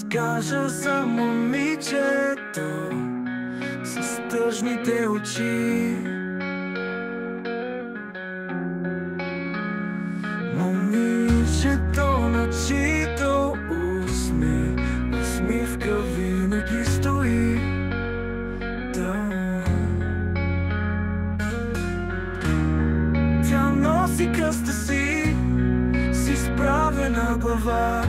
разкажа за момичето с тъжните очи. Момичето, на чието усмивка винаги стои. Тя носи кръста си с изправена глава,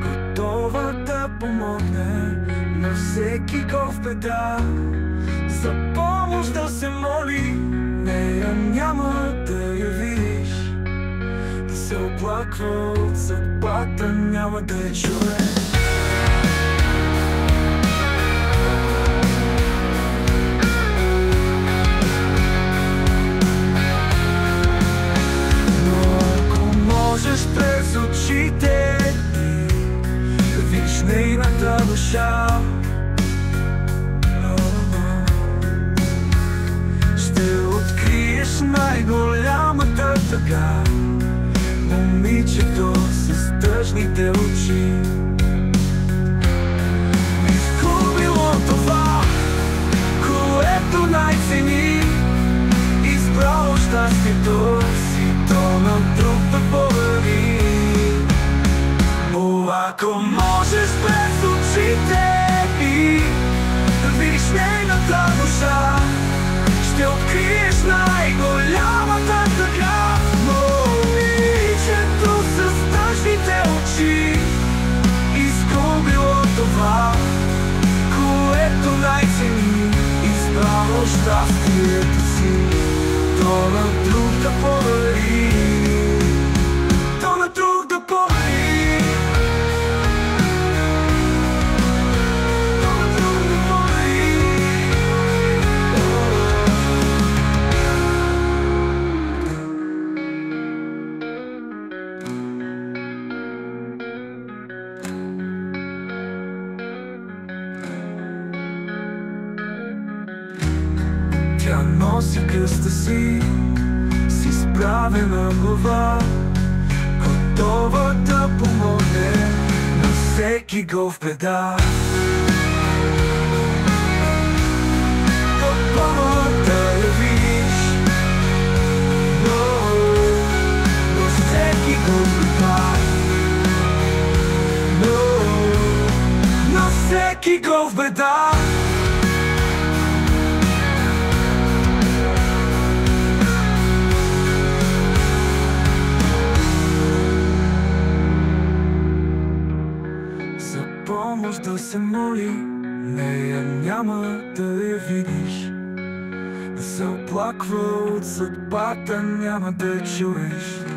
готова да помогне на всеки го в беда. За помощ да се моли, нея няма да я видиш. Да се оплаква от съдбата, няма да я чуеш. През очите ти виж нейната душа. Ще откриеш най-голямата тъга, момичето с тъжните очи. Изгубило това, което най-цени, избрало щастието си, то на друг да подари. Ако можеш през очите и да видиш нейната душа, ще откриеш най-голямата тъга, момичето с тъжните очи. Изгубило това, което най-цени, избрало щастието си, то на друг да подари. То на друг да подари. Тя носи кръста си с изправена глава, готова да помогне на всеки го в беда. Готова да я видиш, но всеки го в беда. Но всеки го в беда. Помощ да се моли, нея няма да я видиш. Да се оплаква от съдбата, няма да я чуеш.